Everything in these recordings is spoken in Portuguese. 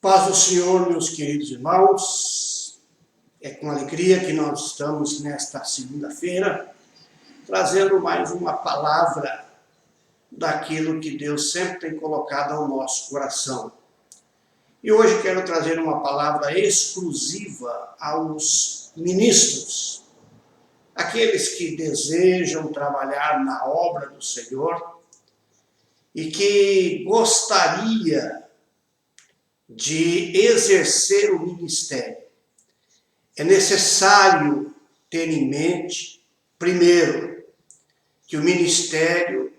Paz do Senhor, meus queridos irmãos, é com alegria que nós estamos nesta segunda-feira, trazendo mais uma palavra daquilo que Deus sempre tem colocado ao nosso coração. E hoje quero trazer uma palavra exclusiva aos ministros, aqueles que desejam trabalhar na obra do Senhor e que gostaria de exercer o ministério. É necessário ter em mente, primeiro, que o ministério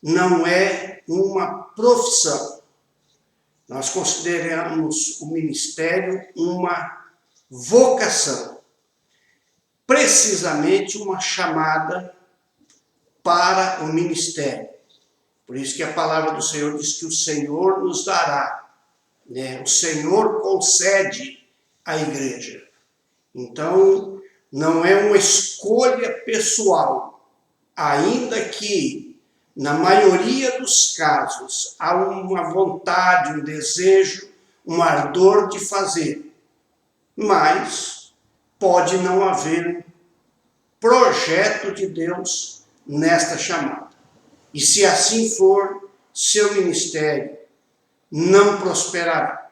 não é uma profissão. Nós consideramos o ministério uma vocação, precisamente uma chamada para o ministério. Por isso que a palavra do Senhor diz que o Senhor nos dará, o Senhor concede à igreja. Então, não é uma escolha pessoal, ainda que, na maioria dos casos, há uma vontade, um desejo, um ardor de fazer. Mas pode não haver projeto de Deus nesta chamada. E se assim for, seu ministério não prosperará.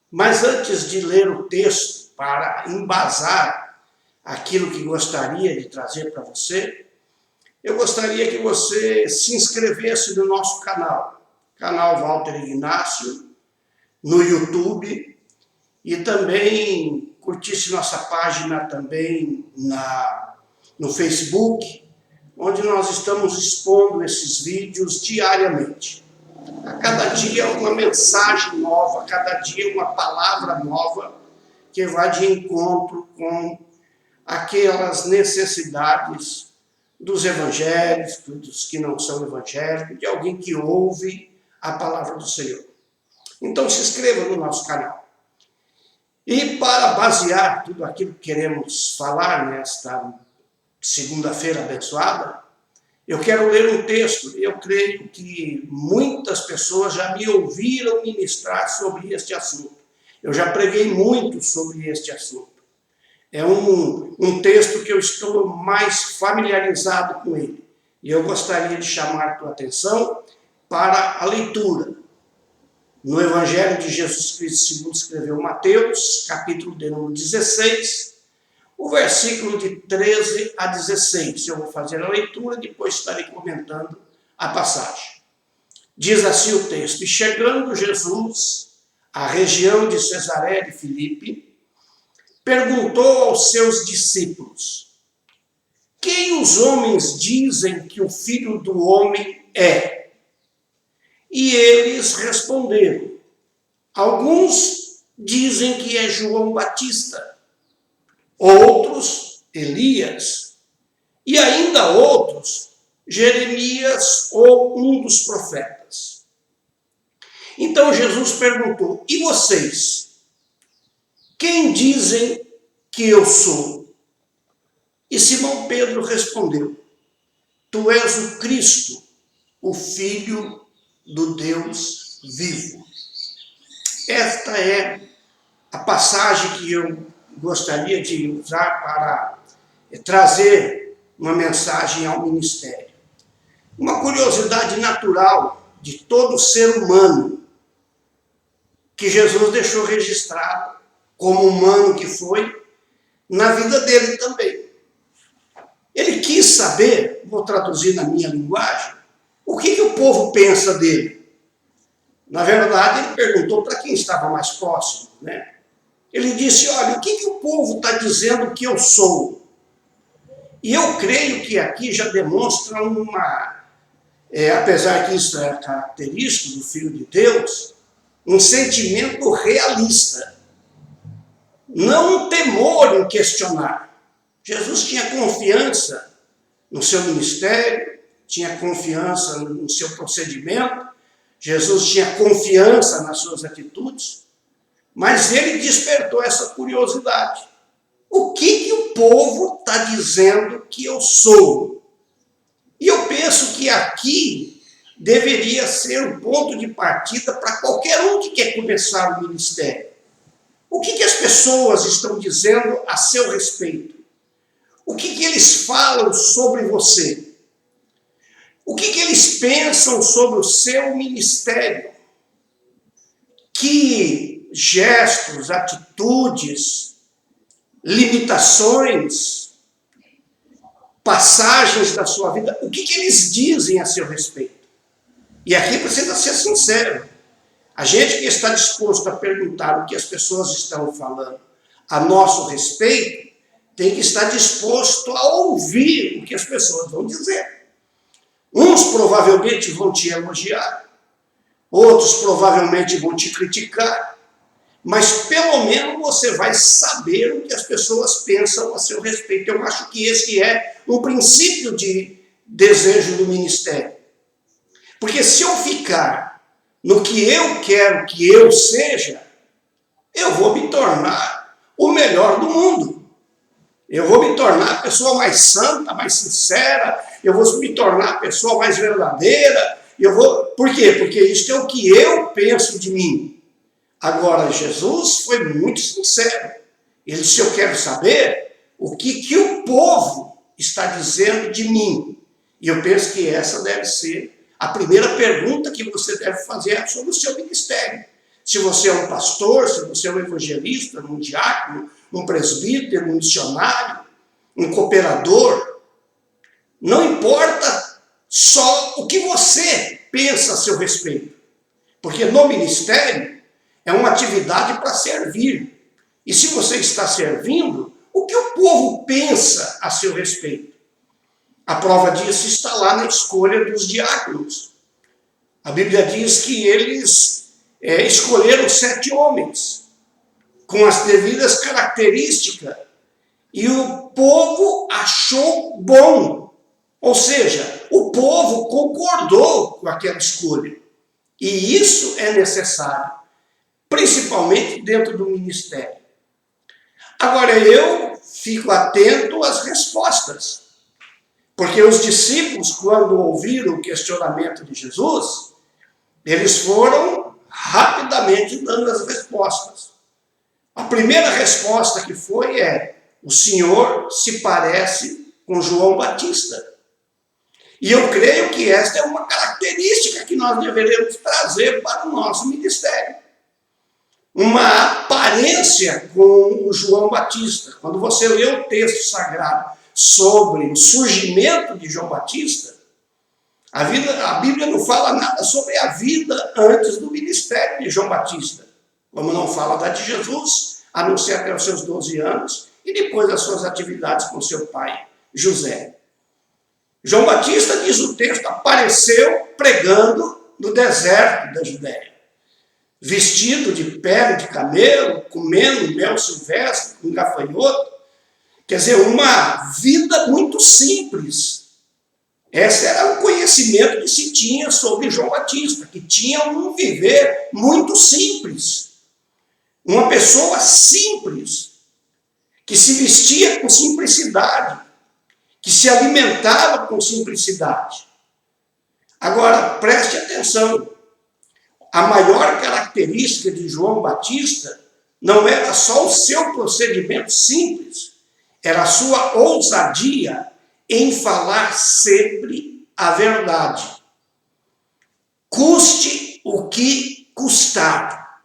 Mas antes de ler o texto, para embasar aquilo que gostaria de trazer para você, eu gostaria que você se inscrevesse no nosso canal Walter Ignácio, no YouTube, e também curtisse nossa página também no Facebook, onde nós estamos expondo esses vídeos diariamente. A cada dia uma mensagem nova, a cada dia uma palavra nova que vai de encontro com aquelas necessidades dos evangélicos, dos que não são evangélicos, de alguém que ouve a palavra do Senhor. Então se inscreva no nosso canal. E para basear tudo aquilo que queremos falar nesta segunda-feira abençoada, eu quero ler um texto. Eu creio que muitas pessoas já me ouviram ministrar sobre este assunto. Eu já preguei muito sobre este assunto. É um texto que eu estou mais familiarizado com ele. E eu gostaria de chamar a tua atenção para a leitura. No Evangelho de Jesus Cristo, segundo escreveu Mateus, capítulo de número 16, o versículo de 13 a 16. Eu vou fazer a leitura, depois estarei comentando a passagem. Diz assim o texto: E chegando Jesus à região de Cesareia de Filipe, perguntou aos seus discípulos: Quem os homens dizem que o Filho do Homem é? E eles responderam: Alguns dizem que é João Batista, outros Elias, e ainda outros Jeremias ou um dos profetas. Então Jesus perguntou: E vocês? Quem dizem que eu sou? E Simão Pedro respondeu: Tu és o Cristo, o Filho do Deus vivo. Esta é a passagem que eu gostaria de usar para trazer uma mensagem ao ministério. Uma curiosidade natural de todo ser humano que Jesus deixou registrado, como humano que foi, na vida dele também. Ele quis saber, vou traduzir na minha linguagem, o que o povo pensa dele. Na verdade, ele perguntou para quem estava mais próximo, Ele disse: olha, o que o povo está dizendo que eu sou? E eu creio que aqui já demonstra apesar que isso é característico do Filho de Deus, um sentimento realista. Não um temor em questionar. Jesus tinha confiança no seu ministério, tinha confiança no seu procedimento, Jesus tinha confiança nas suas atitudes, mas ele despertou essa curiosidade. O que o povo está dizendo que eu sou? E eu penso que aqui deveria ser o ponto de partida para qualquer um que quer começar o ministério. O que as pessoas estão dizendo a seu respeito? O que eles falam sobre você? O que eles pensam sobre o seu ministério? Que gestos, atitudes, limitações, passagens da sua vida, o que eles dizem a seu respeito? E aqui precisa ser sincero. A gente que está disposto a perguntar o que as pessoas estão falando a nosso respeito, tem que estar disposto a ouvir o que as pessoas vão dizer. Uns provavelmente vão te elogiar, outros provavelmente vão te criticar, mas pelo menos você vai saber o que as pessoas pensam a seu respeito. Eu acho que esse é um princípio de desejo do ministério. Porque se eu ficar no que eu quero que eu seja, eu vou me tornar o melhor do mundo. Eu vou me tornar a pessoa mais santa, mais sincera, eu vou me tornar a pessoa mais verdadeira. Por quê? Porque isso é o que eu penso de mim. Agora, Jesus foi muito sincero. Ele disse, eu quero saber o que o povo está dizendo de mim. E eu penso que essa deve ser a primeira pergunta que você deve fazer sobre o seu ministério. Se você é um pastor, se você é um evangelista, um diácono, um presbítero, um missionário, um cooperador, não importa só o que você pensa a seu respeito. Porque no ministério é uma atividade para servir. E se você está servindo, o que o povo pensa a seu respeito? A prova disso está lá na escolha dos diáconos. A Bíblia diz que eles escolheram 7 homens, com as devidas características, e o povo achou bom. Ou seja, o povo concordou com aquela escolha. E isso é necessário, principalmente dentro do ministério. Agora, eu fico atento às respostas. Porque os discípulos, quando ouviram o questionamento de Jesus, eles foram rapidamente dando as respostas. A primeira resposta que foi o Senhor se parece com João Batista. E eu creio que esta é uma característica que nós deveremos trazer para o nosso ministério. Uma aparência com o João Batista. Quando você lê o texto sagrado sobre o surgimento de João Batista, a Bíblia não fala nada sobre a vida antes do ministério de João Batista, como não fala da de Jesus, a não ser até os seus 12 anos, e depois das suas atividades com seu pai, José. João Batista, diz o texto, apareceu pregando no deserto da Judéia, vestido de pele de camelo, comendo mel silvestre, com gafanhoto. Quer dizer, uma vida muito simples. Esse era o conhecimento que se tinha sobre João Batista, que tinha um viver muito simples. Uma pessoa simples, que se vestia com simplicidade, que se alimentava com simplicidade. Agora, preste atenção. A maior característica de João Batista não era só o seu procedimento simples, era a sua ousadia em falar sempre a verdade. Custe o que custar.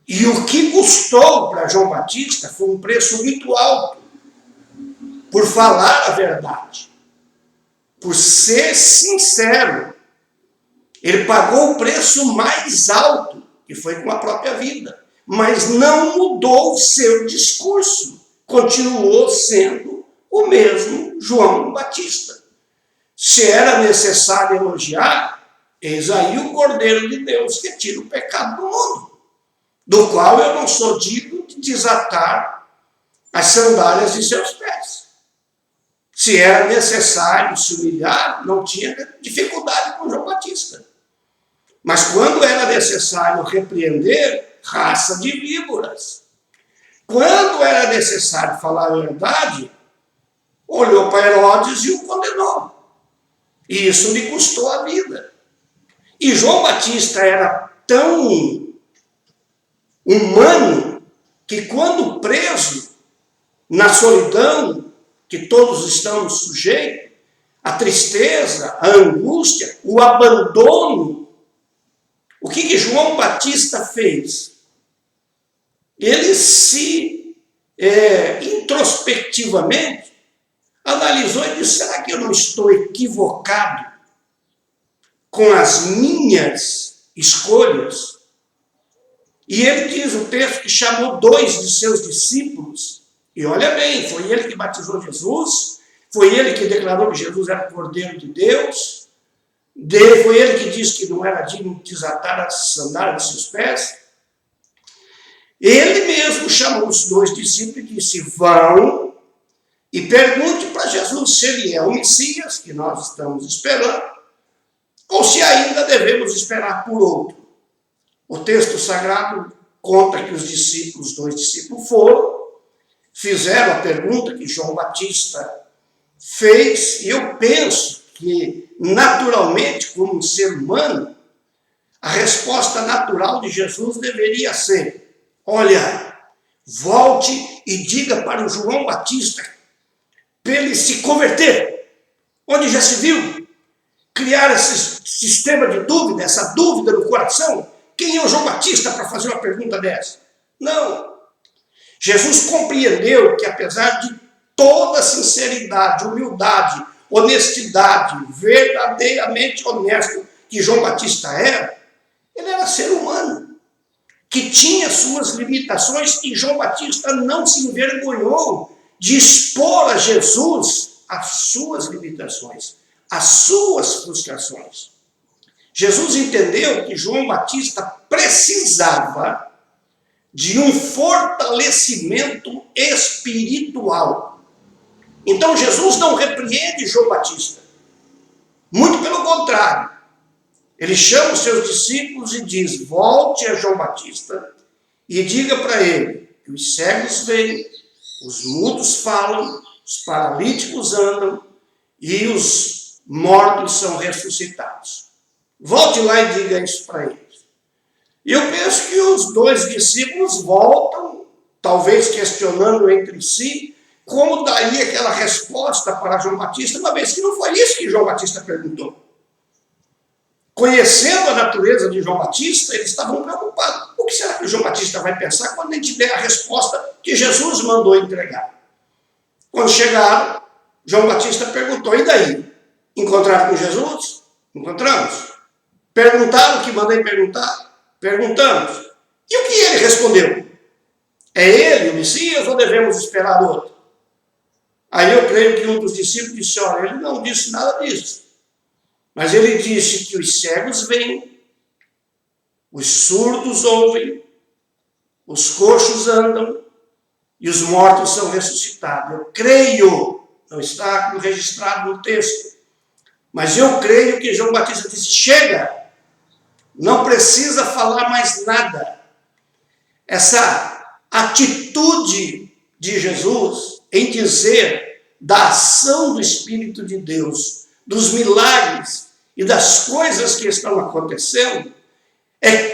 E o que custou para João Batista foi um preço muito alto, por falar a verdade, por ser sincero. Ele pagou o preço mais alto, que foi com a própria vida, mas não mudou o seu discurso. Continuou sendo o mesmo João Batista. Se era necessário elogiar, eis aí o Cordeiro de Deus que tira o pecado do mundo, do qual eu não sou digno de desatar as sandálias de seus pés. Se era necessário se humilhar, não tinha dificuldade com João Batista. Mas quando era necessário repreender, raça de víboras. Quando era necessário falar a verdade, olhou para Herodes e o condenou. E isso lhe custou a vida. E João Batista era tão humano que, quando preso, na solidão que todos estamos sujeitos, a tristeza, a angústia, o abandono, o que João Batista fez? Ele se introspectivamente analisou e disse: será que eu não estou equivocado com as minhas escolhas? E ele diz o texto que chamou 2 de seus discípulos, e olha bem, foi ele que batizou Jesus, foi ele que declarou que Jesus era o Cordeiro de Deus, foi ele que disse que não era digno de desatar as sandálias de seus pés. Ele mesmo chamou os 2 discípulos e disse: vão e pergunte para Jesus se ele é o Messias, que nós estamos esperando, ou se ainda devemos esperar por outro. O texto sagrado conta que os 2 discípulos foram, fizeram a pergunta que João Batista fez, e eu penso que, naturalmente, como um ser humano, a resposta natural de Jesus deveria ser: olha, volte e diga para o João Batista para ele se converter. Onde já se viu criar esse sistema de dúvida, essa dúvida no coração? Quem é o João Batista para fazer uma pergunta dessa? Não. Jesus compreendeu que, apesar de toda sinceridade, humildade, honestidade, verdadeiramente honesto que João Batista era, ele era ser humano, que tinha suas limitações, e João Batista não se envergonhou de expor a Jesus as suas limitações, as suas frustrações. Jesus entendeu que João Batista precisava de um fortalecimento espiritual. Então Jesus não repreende João Batista. Muito pelo contrário. Ele chama os seus discípulos e diz: volte a João Batista e diga para ele que os cegos veem, os mudos falam, os paralíticos andam e os mortos são ressuscitados. Volte lá e diga isso para eles. E eu penso que os 2 discípulos voltam, talvez questionando entre si como daria aquela resposta para João Batista, uma vez que não foi isso que João Batista perguntou. Conhecendo a natureza de João Batista, eles estavam preocupados. O que será que o João Batista vai pensar quando a gente der a resposta que Jesus mandou entregar? Quando chegaram, João Batista perguntou: e daí? Encontraram com Jesus? Encontramos. Perguntaram o que mandei perguntar? Perguntamos. E o que ele respondeu? É ele o Messias ou devemos esperar outro? Aí eu creio que um dos discípulos disse: olha, ele não disse nada disso. Mas ele disse que os cegos veem, os surdos ouvem, os coxos andam e os mortos são ressuscitados. Eu creio, não está registrado no texto, mas eu creio que João Batista disse: chega, não precisa falar mais nada. Essa atitude de Jesus em dizer da ação do Espírito de Deus, dos milagres e das coisas que estão acontecendo,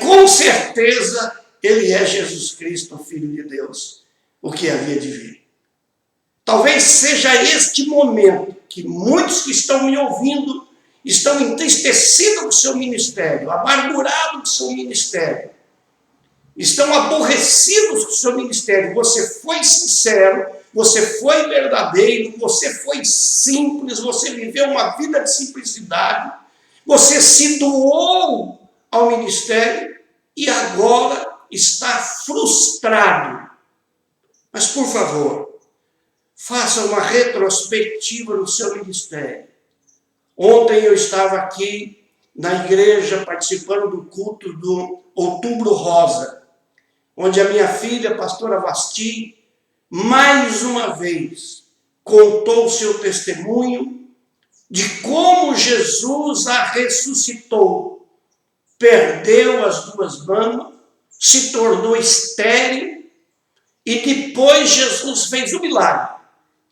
com certeza ele é Jesus Cristo, o Filho de Deus, o que havia de vir. Talvez seja este momento que muitos que estão me ouvindo estão entristecidos com o seu ministério, amargurados com o seu ministério, estão aborrecidos com o seu ministério. Você foi sincero, você foi verdadeiro, você foi simples, você viveu uma vida de simplicidade, você se doou ao ministério e agora está frustrado. Mas, por favor, faça uma retrospectiva no seu ministério. Ontem eu estava aqui na igreja participando do culto do Outubro Rosa, onde a minha filha, a pastora Vasti, mais uma vez contou o seu testemunho de como Jesus a ressuscitou, perdeu as 2 mamas, se tornou estéril e depois Jesus fez o milagre.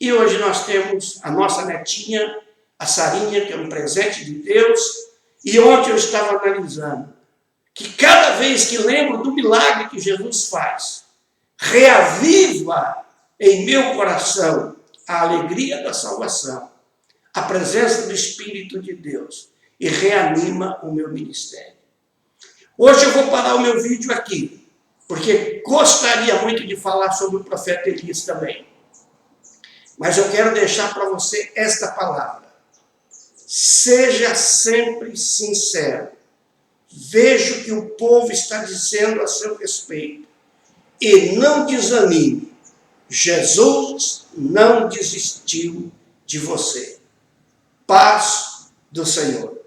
E hoje nós temos a nossa netinha, a Sarinha, que é um presente de Deus, e ontem eu estava analisando que cada vez que lembro do milagre que Jesus faz, reaviva em meu coração a alegria da salvação, a presença do Espírito de Deus e reanima o meu ministério. Hoje eu vou parar o meu vídeo aqui, porque gostaria muito de falar sobre o profeta Elias também. Mas eu quero deixar para você esta palavra. Seja sempre sincero. Veja o que o povo está dizendo a seu respeito. E não desanime. Jesus não desistiu de você. Paz do Senhor.